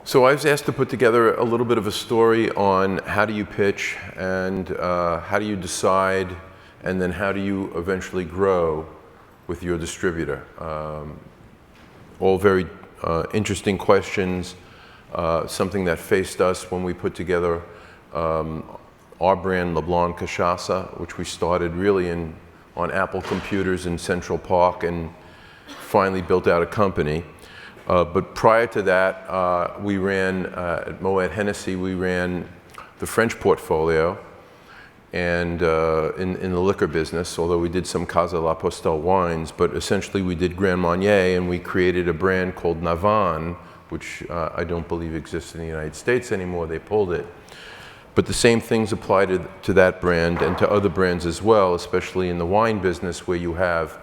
So I was asked to put together a little bit of a story on how do you pitch and how do you decide and then how do you eventually grow with your distributor. All very interesting questions, something that faced us when we put together our brand LeBlanc Cachaça, which we started really on Apple computers in Central Park and finally built out a company. But prior to that, we ran, at Moet Hennessy, we ran the French portfolio and in the liquor business, although we did some Casa La Postel wines, but essentially we did Grand Marnier and we created a brand called Navan, which I don't believe exists in the United States anymore, they pulled it. But the same things apply to that brand and to other brands as well, especially in the wine business where you have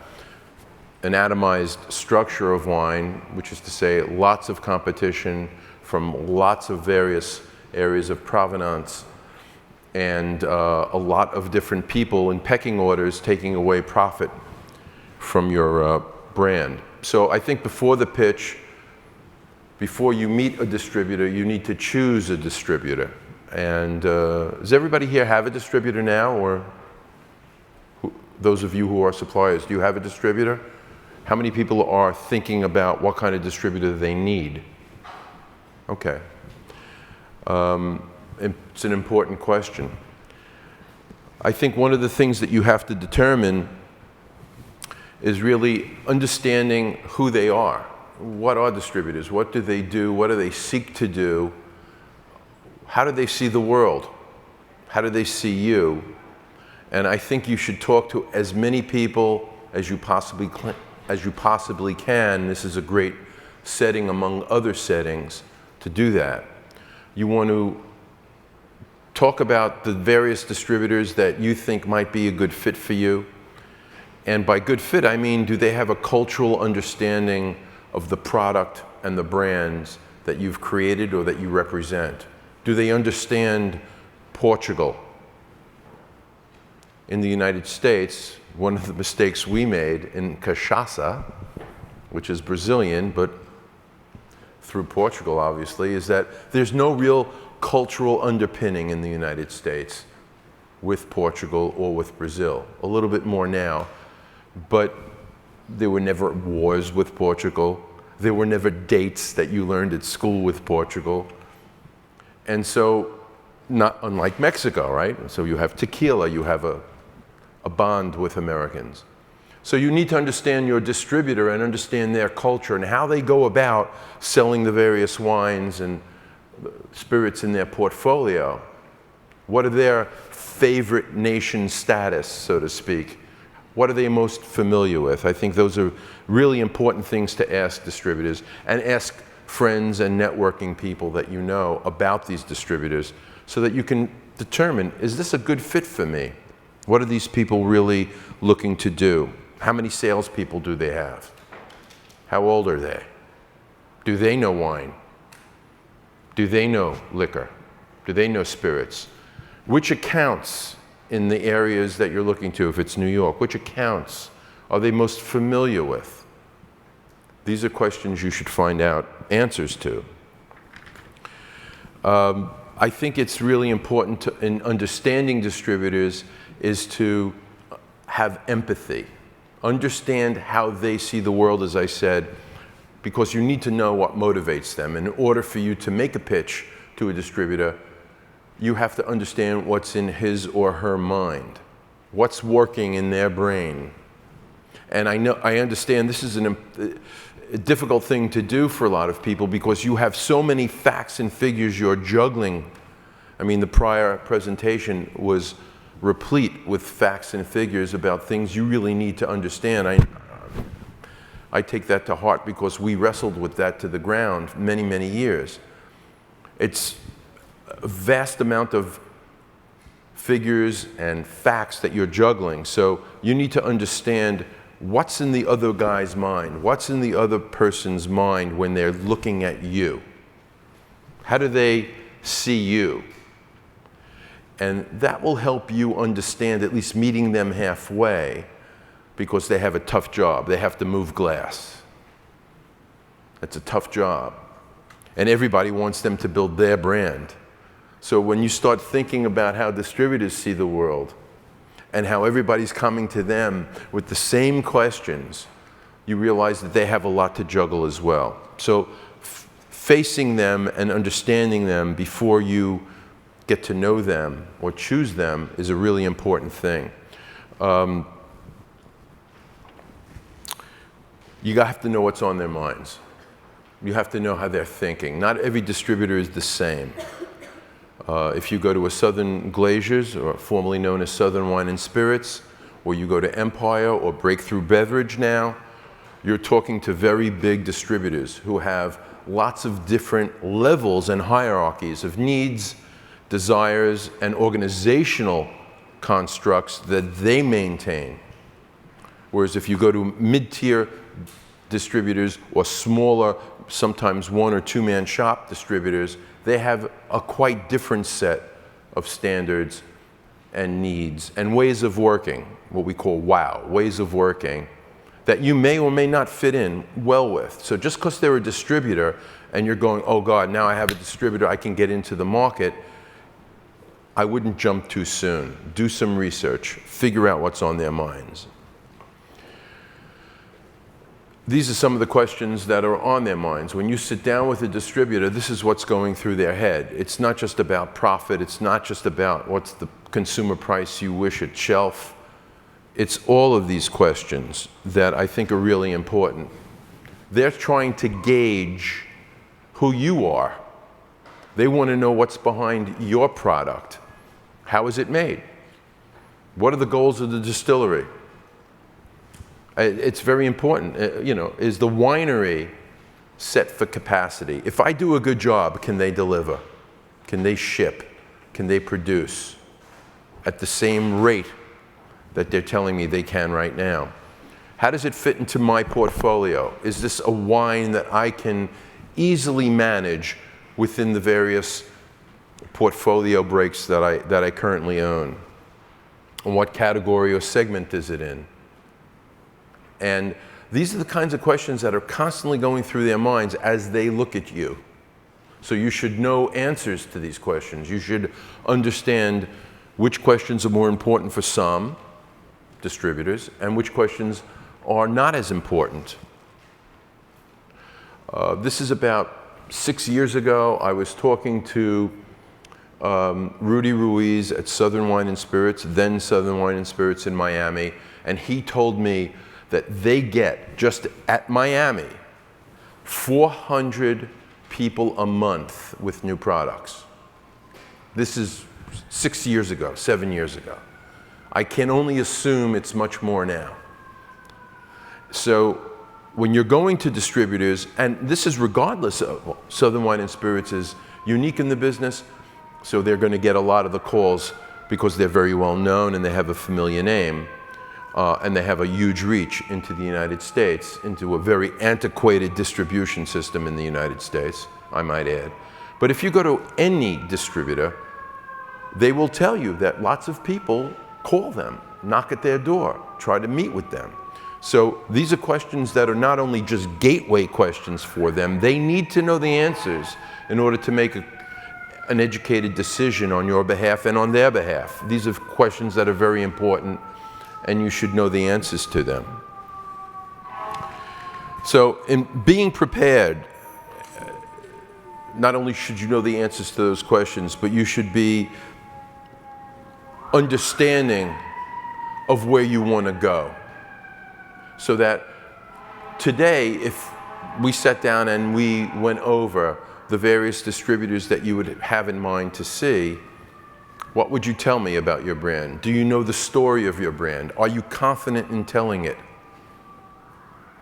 an atomized structure of wine, which is to say lots of competition from lots of various areas of provenance and a lot of different people in pecking orders taking away profit from your brand. So I think before the pitch, before you meet a distributor, you need to choose a distributor. And does everybody here have a distributor now, or those of you who are suppliers, do you have a distributor? How many people are thinking about what kind of distributor they need? Okay. It's an important question. I think one of the things that you have to determine is really understanding who they are. What are distributors? What do they do? What do they seek to do? How do they see the world? How do they see you? And I think you should talk to as many people as you possibly can. This is a great setting among other settings to do that. You want to talk about the various distributors that you think might be a good fit for you. And by good fit, I mean, do they have a cultural understanding of the product and the brands that you've created or that you represent? Do they understand Portugal? In the United States, one of the mistakes we made in cachaça, which is Brazilian, but through Portugal obviously, is that there's no real cultural underpinning in the United States with Portugal or with Brazil. A little bit more now, but there were never wars with Portugal. There were never dates that you learned at school with Portugal. And so, not unlike Mexico, right? So you have tequila, you have a bond with Americans. So you need to understand your distributor and understand their culture and how they go about selling the various wines and spirits in their portfolio. What are their favorite nation status, so to speak? What are they most familiar with? I think those are really important things to ask distributors and ask friends and networking people that you know about these distributors so that you can determine, is this a good fit for me? What are these people really looking to do? How many salespeople do they have? How old are they? Do they know wine? Do they know liquor? Do they know spirits? Which accounts in the areas that you're looking to, if it's New York, which accounts are they most familiar with? These are questions you should find out answers to. I think it's really important in understanding distributors is to have empathy. Understand how they see the world, as I said, because you need to know what motivates them. In order for you to make a pitch to a distributor, you have to understand what's in his or her mind, what's working in their brain. And I understand this is a difficult thing to do for a lot of people because you have so many facts and figures you're juggling. I mean, the prior presentation was replete with facts and figures about things you really need to understand. I take that to heart because we wrestled with that to the ground many, many years. It's a vast amount of figures and facts that you're juggling. So you need to understand what's in the other guy's mind, what's in the other person's mind when they're looking at you. How do they see you? And that will help you understand, at least meeting them halfway, because they have a tough job. They have to move glass. It's a tough job. and everybody wants them to build their brand. So when you start thinking about how distributors see the world and how everybody's coming to them with the same questions, you realize that they have a lot to juggle as well. So facing them and understanding them before you get to know them or choose them is a really important thing. You have to know what's on their minds. You have to know how they're thinking. Not every distributor is the same. If you go to a Southern Glaciers, or formerly known as Southern Wine and Spirits, or you go to Empire or Breakthrough Beverage now, you're talking to very big distributors who have lots of different levels and hierarchies of needs, desires, and organizational constructs that they maintain. Whereas if you go to mid-tier distributors or smaller, sometimes one or two man shop distributors, they have a quite different set of standards and needs and ways of working, what we call WOW, ways of working, that you may or may not fit in well with. So just because they're a distributor and you're going, oh God, now I have a distributor, I can get into the market, I wouldn't jump too soon. Do some research, figure out what's on their minds. These are some of the questions that are on their minds. When you sit down with a distributor, this is what's going through their head. It's not just about profit. It's not just about what's the consumer price you wish at shelf. It's all of these questions that I think are really important. They're trying to gauge who you are. They want to know what's behind your product. How is it made? What are the goals of the distillery? It's very important, is the winery set for capacity? If I do a good job, can they deliver? Can they ship? Can they produce at the same rate that they're telling me they can right now? How does it fit into my portfolio? Is this a wine that I can easily manage within the various portfolio breaks that I currently own? And what category or segment is it in? And these are the kinds of questions that are constantly going through their minds as they look at you. So you should know answers to these questions. You should understand which questions are more important for some distributors and which questions are not as important. This is about 6 years ago. I was talking to Rudy Ruiz at Southern Wine and Spirits, then Southern Wine and Spirits in Miami, and he told me that they get, just at Miami, 400 people a month with new products. This is 6 years ago, 7 years ago. I can only assume it's much more now. So when you're going to distributors, and this is regardless of, Southern Wine and Spirits is unique in the business, so they're going to get a lot of the calls because they're very well known and they have a familiar name. And they have a huge reach into the United States, into a very antiquated distribution system in the United States, I might add. But if you go to any distributor, they will tell you that lots of people call them, knock at their door, try to meet with them. So these are questions that are not only just gateway questions for them, they need to know the answers in order to make an educated decision on your behalf and on their behalf. These are questions that are very important, and you should know the answers to them. So in being prepared, not only should you know the answers to those questions, but you should be understanding of where you want to go. So that today, if we sat down and we went over the various distributors that you would have in mind to see, what would you tell me about your brand? Do you know the story of your brand? Are you confident in telling it?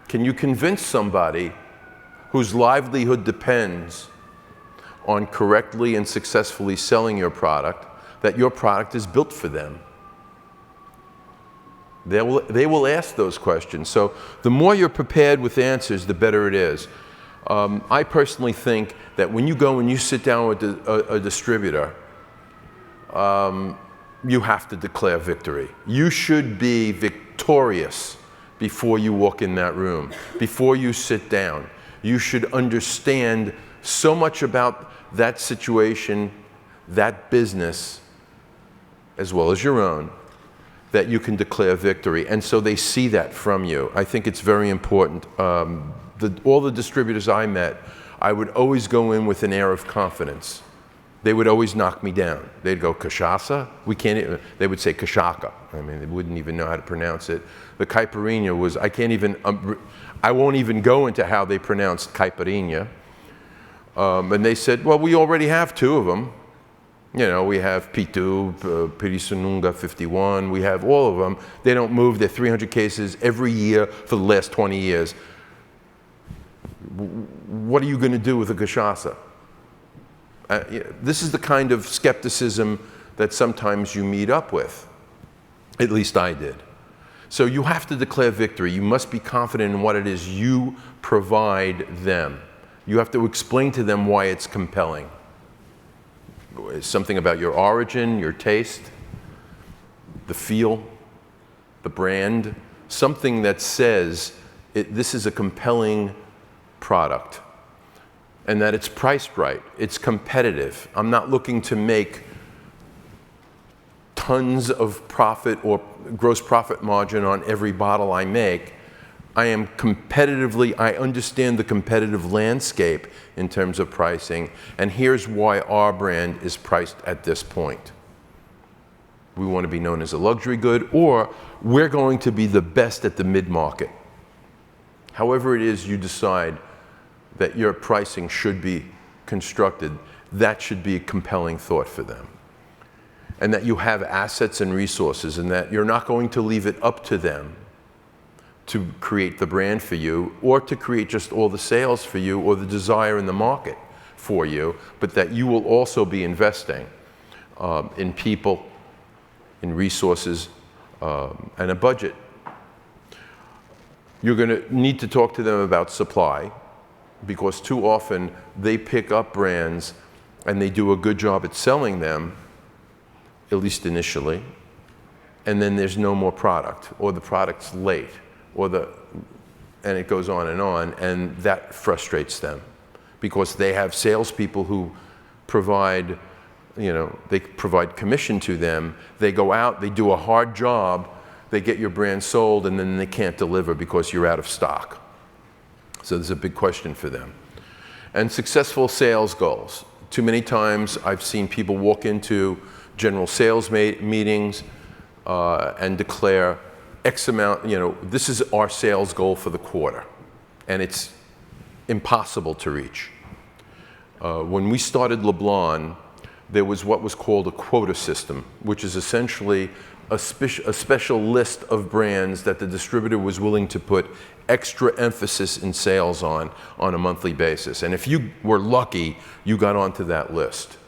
Can you convince somebody whose livelihood depends on correctly and successfully selling your product that your product is built for them? They will ask those questions. So the more you're prepared with answers, the better it is. I personally think that when you go and you sit down with a distributor, you have to declare victory. You should be victorious before you walk in that room, before you sit down. You should understand so much about that situation, that business, as well as your own, that you can declare victory. And so they see that from you. I think it's very important. All the distributors I met, I would always go in with an air of confidence. They would always knock me down. They'd go, cachaça? We can't even, they would say cachaca. I mean, they wouldn't even know how to pronounce it. The caipirinha was, I won't even go into how they pronounced caipirinha. And they said, well, we already have 2 of them. You know, we have Pitu, Pirissununga 51, we have all of them. They don't move, they're 300 cases every year for the last 20 years. What are you going to do with a cachaça? This is the kind of skepticism that sometimes you meet up with. At least I did. So you have to declare victory. You must be confident in what it is you provide them. You have to explain to them why it's compelling. Something about your origin, your taste, the feel, the brand, something that says this is a compelling product and that it's priced right, it's competitive. I'm not looking to make tons of profit or gross profit margin on every bottle I make. I am competitively, I understand the competitive landscape in terms of pricing, and here's why our brand is priced at this point. We want to be known as a luxury good, or we're going to be the best at the mid-market. However it is you decide that your pricing should be constructed, that should be a compelling thought for them. And that you have assets and resources, and that you're not going to leave it up to them to create the brand for you, or to create just all the sales for you, or the desire in the market for you, but that you will also be investing in people, in resources, and a budget. You're going to need to talk to them about supply, because too often they pick up brands and they do a good job at selling them, at least initially, and then there's no more product, or the product's late, and it goes on, and that frustrates them because they have salespeople who provide, they provide commission to them. They go out, they do a hard job, they get your brand sold, and then they can't deliver because you're out of stock. So there's a big question for them. And successful sales goals. Too many times I've seen people walk into general sales meetings and declare X amount, this is our sales goal for the quarter, and it's impossible to reach. When we started Leblon, there was what was called a quota system, which is essentially a special list of brands that the distributor was willing to put extra emphasis in sales on a monthly basis. And if you were lucky, you got onto that list.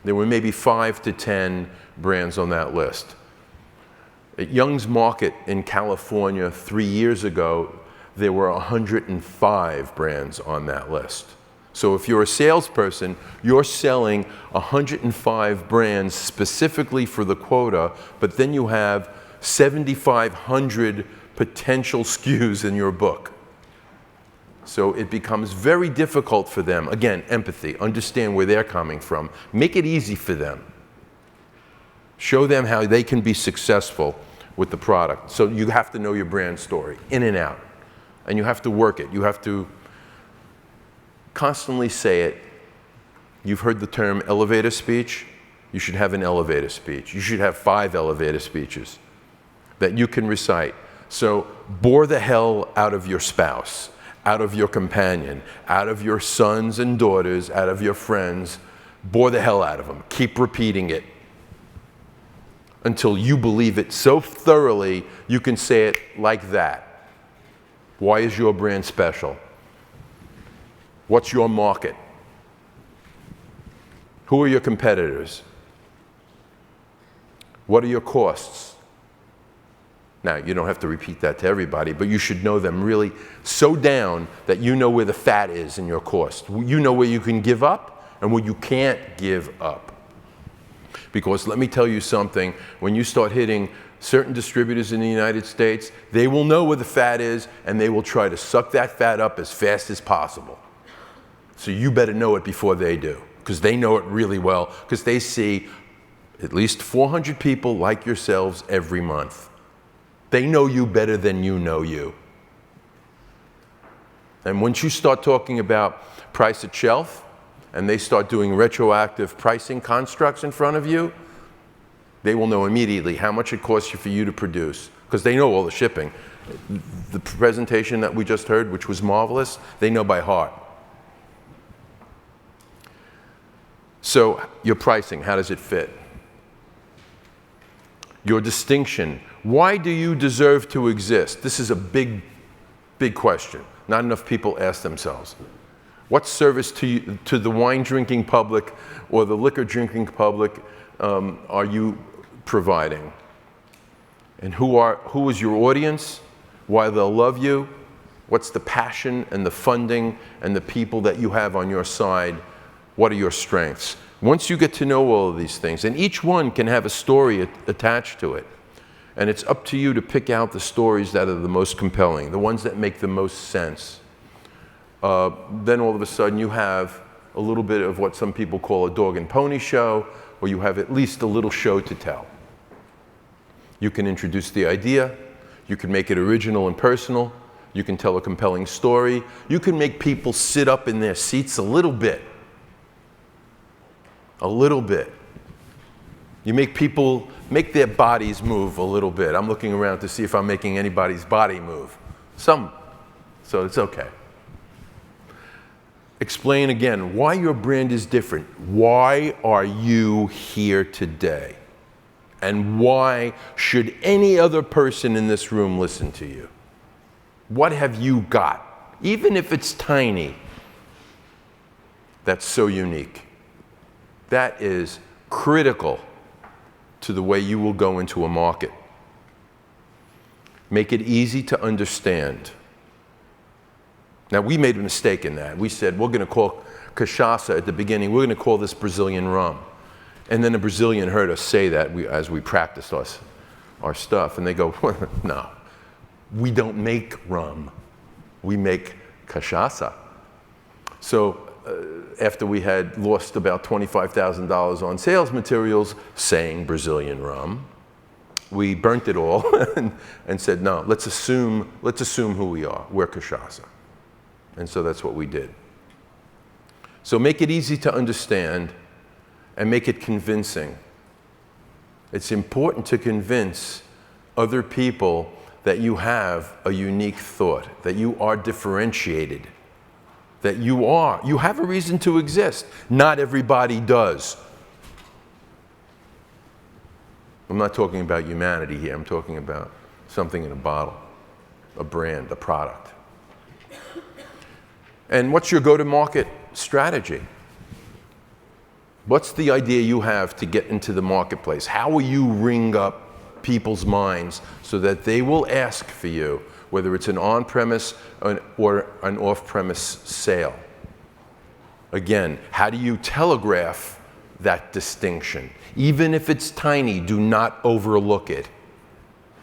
There were maybe 5 to 10 brands on that list. At Young's Market in California 3 years ago, there were 105 brands on that list. So if you're a salesperson, you're selling 105 brands specifically for the quota, but then you have 7,500 potential SKUs in your book. So it becomes very difficult for them. Again, empathy, understand where they're coming from. Make it easy for them. Show them how they can be successful with the product. So you have to know your brand story, in and out. And you have to work it. You have to constantly say it. You've heard the term elevator speech. You should have an elevator speech. You should have 5 elevator speeches that you can recite. So bore the hell out of your spouse, out of your companion, out of your sons and daughters, out of your friends. Bore the hell out of them. Keep repeating it until you believe it so thoroughly you can say it like that. Why is your brand special? What's your market? Who are your competitors? What are your costs? Now, you don't have to repeat that to everybody, but you should know them really so down that you know where the fat is in your cost. You know where you can give up and where you can't give up. Because let me tell you something, when you start hitting certain distributors in the United States, they will know where the fat is and they will try to suck that fat up as fast as possible. So you better know it before they do, because they know it really well, because they see at least 400 people like yourselves every month. They know you better than you know you. And once you start talking about price at shelf, and they start doing retroactive pricing constructs in front of you, they will know immediately how much it costs you for you to produce, because they know all the shipping. The presentation that we just heard, which was marvelous, they know by heart. So your pricing, how does it fit? Your distinction, why do you deserve to exist? This is a big, big question. Not enough people ask themselves. What service to the wine-drinking public or the liquor-drinking public are you providing? And who is your audience? Why they'll love you? What's the passion and the funding and the people that you have on your side? What are your strengths? Once you get to know all of these things, and each one can have a story attached to it, and it's up to you to pick out the stories that are the most compelling, the ones that make the most sense. Then all of a sudden you have a little bit of what some people call a dog and pony show, or you have at least a little show to tell. You can introduce the idea, you can make it original and personal, you can tell a compelling story, you can make people sit up in their seats a little bit. A little bit. You make people make their bodies move a little bit. I'm looking around to see if I'm making anybody's body move. Some, so it's okay. Explain again why your brand is different. Why are you here today? And why should any other person in this room listen to you? What have you got? Even if it's tiny, that's so unique. That is critical to the way you will go into a market. Make it easy to understand. Now, we made a mistake in that. We said, we're going to call cachaça at the beginning, we're going to call this Brazilian rum. And then a Brazilian heard us say that as we practiced our stuff, and they go, no, we don't make rum, we make cachaça. So after we had lost about $25,000 on sales materials saying Brazilian rum, we burnt it all and said, no, let's assume who we are. We're cachaça. And so that's what we did. So make it easy to understand and make it convincing. It's important to convince other people that you have a unique thought, that you are differentiated, that you have a reason to exist. Not everybody does. I'm not talking about humanity here. I'm talking about something in a bottle, a brand, a product. And what's your go-to-market strategy? What's the idea you have to get into the marketplace? How will you ring up people's minds so that they will ask for you, whether it's an on-premise or an off-premise sale? Again, how do you telegraph that distinction? Even if it's tiny, do not overlook it.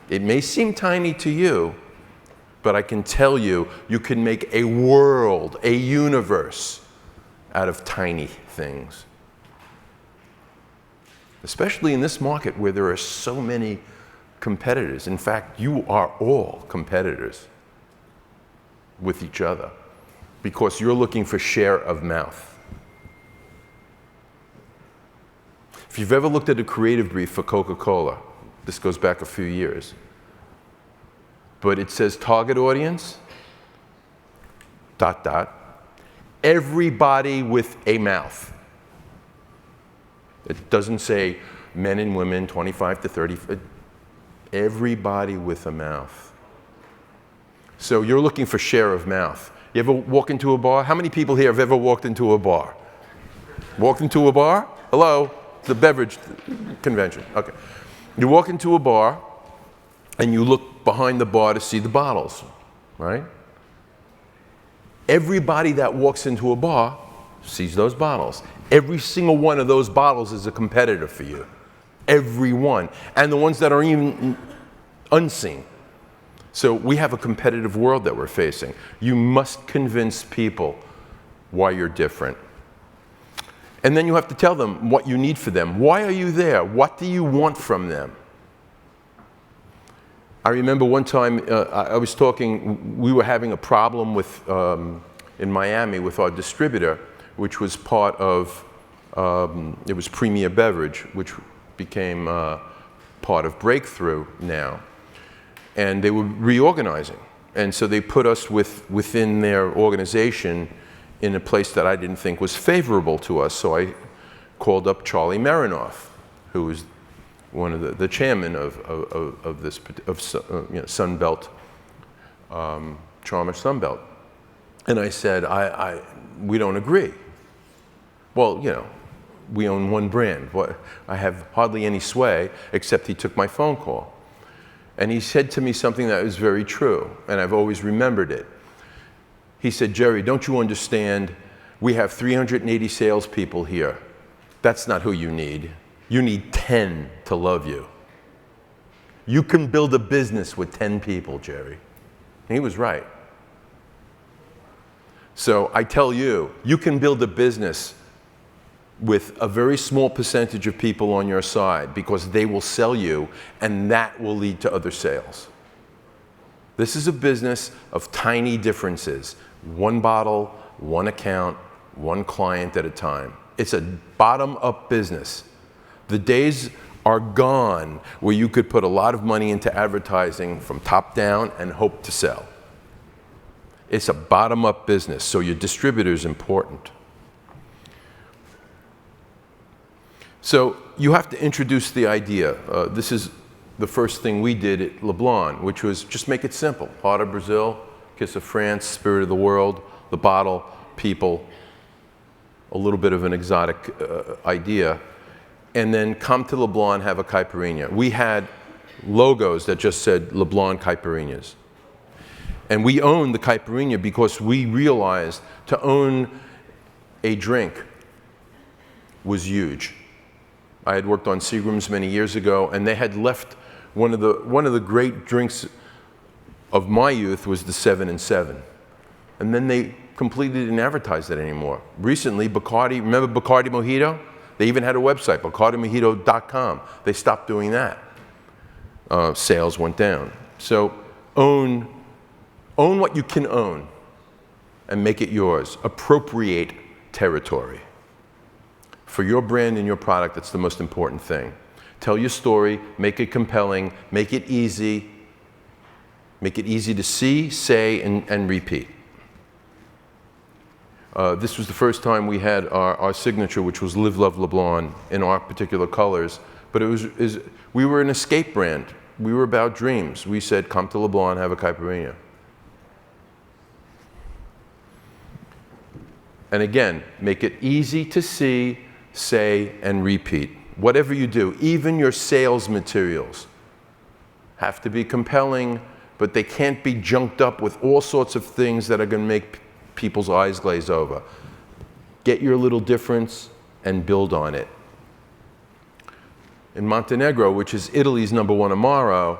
It may seem tiny to you, but I can tell you, you can make a world, a universe out of tiny things. Especially in this market where there are so many competitors. In fact, you are all competitors with each other because you're looking for share of mouth. If you've ever looked at a creative brief for Coca-Cola, this goes back a few years, but it says target audience, ... everybody with a mouth. It doesn't say men and women, 25 to 30, everybody with a mouth. So you're looking for share of mouth. You ever walk into a bar? How many people here have ever walked into a bar? Walked into a bar? Hello? The Beverage convention. Okay. You walk into a bar and you look behind the bar to see the bottles, right? Everybody that walks into a bar sees those bottles. Every single one of those bottles is a competitor for you. Every one. And the ones that are even unseen. So we have a competitive world that we're facing. You must convince people why you're different. And then you have to tell them what you need for them. Why are you there? What do you want from them? I remember one time I was talking, we were having a problem with, in Miami with our distributor, which was part of, it was Premier Beverage, which became part of Breakthrough now. And they were reorganizing. And so they put us within their organization in a place that I didn't think was favorable to us. So I called up Charlie Marinoff, who was one of the chairman of this, you know, Sunbelt, Charmer Sunbelt. And I said, we don't agree. Well, you know, we own one brand. I have hardly any sway, except he took my phone call. And he said to me something that was very true, and I've always remembered it. He said, Gerry, don't you understand? We have 380 salespeople here. That's not who you need. You need 10 to love you. You can build a business with 10 people, Gerry. And he was right. So I tell you, you can build a business with a very small percentage of people on your side because they will sell you, and that will lead to other sales. This is a business of tiny differences. One bottle, one account, one client at a time. It's a bottom-up business. The days are gone where you could put a lot of money into advertising from top down and hope to sell. It's a bottom-up business, so your distributor is important. So you have to introduce the idea. This is the first thing we did at Leblon, which was just make it simple. Heart of Brazil, Kiss of France, Spirit of the World, the bottle, people, a little bit of an exotic idea, and then come to Leblon, have a caipirinha. We had logos that just said Leblon Caipirinhas. And we owned the caipirinha because we realized to own a drink was huge. I had worked on Seagram's many years ago, and they had left one of the great drinks of my youth was the 7 and 7. And then they completely didn't advertise that anymore. Recently, Bacardi, remember Bacardi Mojito? They even had a website, bacardimojito.com. They stopped doing that. Sales went down. So own what you can own and make it yours. Appropriate territory. For your brand and your product, that's the most important thing. Tell your story, make it compelling, make it easy to see, say, and repeat. This was the first time we had our signature, which was Live, Love, Leblon, in our particular colors. But we were an escape brand. We were about dreams. We said, come to Leblon, have a caipirinha. And again, make it easy to see, say, and repeat. Whatever you do, even your sales materials have to be compelling, but they can't be junked up with all sorts of things that are going to make people's eyes glaze over. Get your little difference and build on it. In Montenegro, which is Italy's #1 Amaro,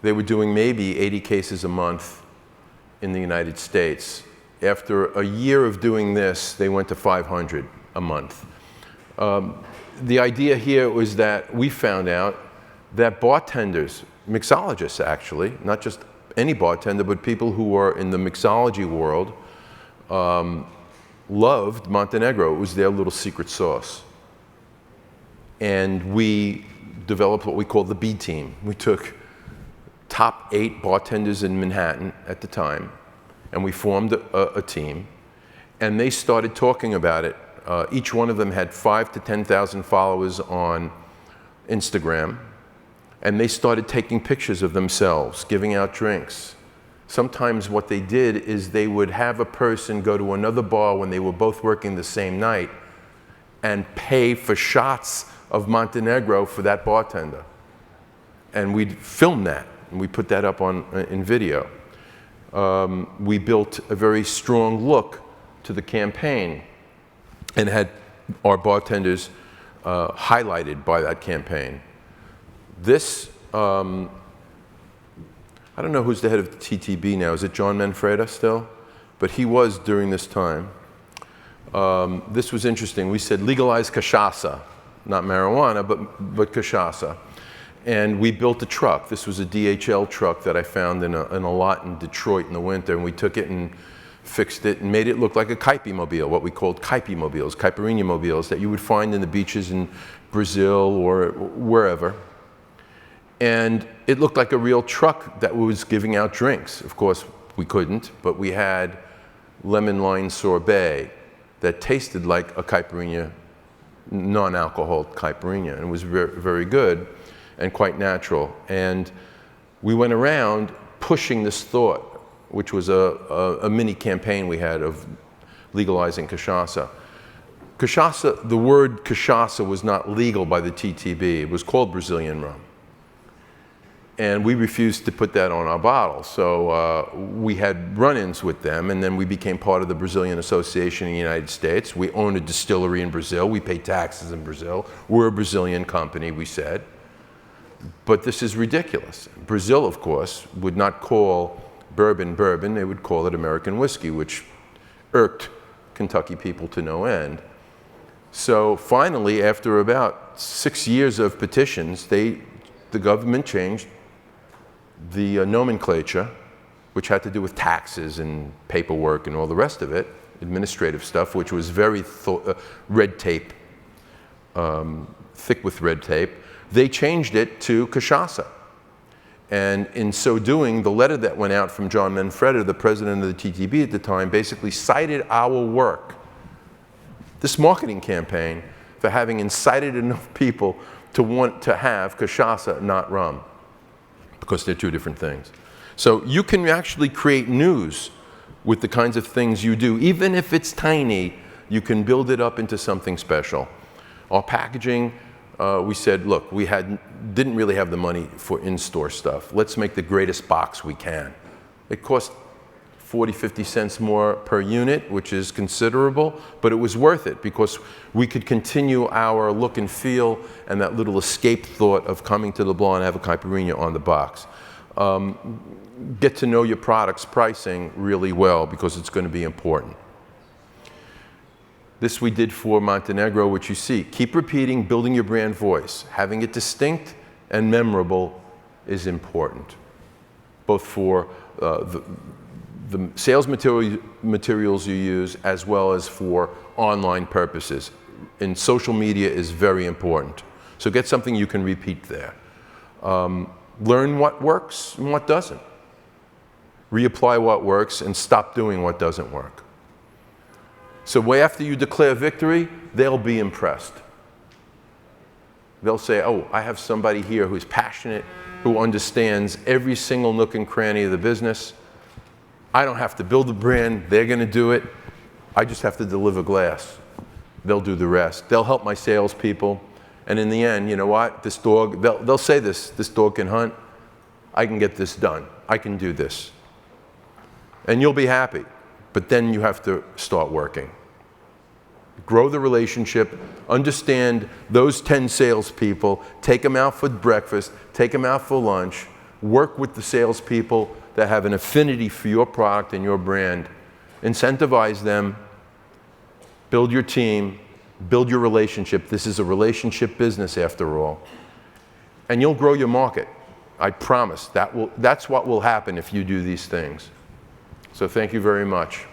they were doing maybe 80 cases a month in the United States. After a year of doing this, they went to 500 a month. The idea here was that we found out that bartenders, mixologists actually, not just any bartender, but people who are in the mixology world, loved Montenegro. It was their little secret sauce. And we developed what we call the B team. We took top 8 bartenders in Manhattan at the time, and we formed a team, and they started talking about it. Each one of them had 5,000 to 10,000 followers on Instagram, and they started taking pictures of themselves, giving out drinks. Sometimes what they did is they would have a person go to another bar when they were both working the same night and pay for shots of Montenegro for that bartender. And we'd film that, and we put that up in video. We built a very strong look to the campaign and had our bartenders highlighted by that campaign. This, I don't know who's the head of the TTB now. Is it John Manfreda still? But he was during this time. This was interesting. We said legalize cachaça, not marijuana, but cachaça. And we built a truck. This was a DHL truck that I found in a lot in Detroit in the winter, and we took it and fixed it and made it look like a caipi-mobile, what we called caipi-mobiles, caipirinha-mobiles that you would find in the beaches in Brazil or wherever. And it looked like a real truck that was giving out drinks. Of course, we couldn't, but we had lemon lime sorbet that tasted like a caipirinha, non-alcohol caipirinha, and it was very, very good and quite natural. And we went around pushing this thought, which was a mini campaign we had of legalizing cachaça. Cachaça, the word cachaça was not legal by the TTB. It was called Brazilian rum. And we refused to put that on our bottles. So we had run-ins with them, and then we became part of the Brazilian Association in the United States. We own a distillery in Brazil. We pay taxes in Brazil. We're a Brazilian company, we said. But this is ridiculous. Brazil, of course, would not call bourbon bourbon. They would call it American whiskey, which irked Kentucky people to no end. So finally, after about 6 years of petitions, the government changed the nomenclature, which had to do with taxes and paperwork and all the rest of it, administrative stuff, which was very red tape, thick with red tape. They changed it to cachaça. And in so doing, the letter that went out from John Manfreda, the president of the TTB at the time, basically cited our work, this marketing campaign, for having incited enough people to want to have cachaça, not rum, because they're two different things. So you can actually create news with the kinds of things you do. Even if it's tiny, you can build it up into something special. Our packaging, we said, look, we didn't really have the money for in-store stuff. Let's make the greatest box we can. It cost 40, 50 cents more per unit, which is considerable, but it was worth it because we could continue our look and feel and that little escape thought of coming to the bar and have a caipirinha on the box. Get to know your product's pricing really well because it's going to be important. This we did for Montenegro, which you see. Keep repeating, building your brand voice. Having it distinct and memorable is important, both for the sales materials you use as well as for online purposes. And social media is very important. So get something you can repeat there. Learn what works and what doesn't. Reapply what works and stop doing what doesn't work. So way after you declare victory, they'll be impressed. They'll say, oh, I have somebody here who's passionate, who understands every single nook and cranny of the business. I don't have to build a brand, they're going to do it. I just have to deliver glass. They'll do the rest. They'll help my salespeople. And in the end, you know what? This dog, they'll say this dog can hunt. I can get this done. I can do this. And you'll be happy. But then you have to start working. Grow the relationship, understand those 10 salespeople, take them out for breakfast, take them out for lunch, work with the salespeople that have an affinity for your product and your brand, incentivize them, build your team, build your relationship. This is a relationship business after all. And you'll grow your market. I promise. That's what will happen if you do these things. So thank you very much.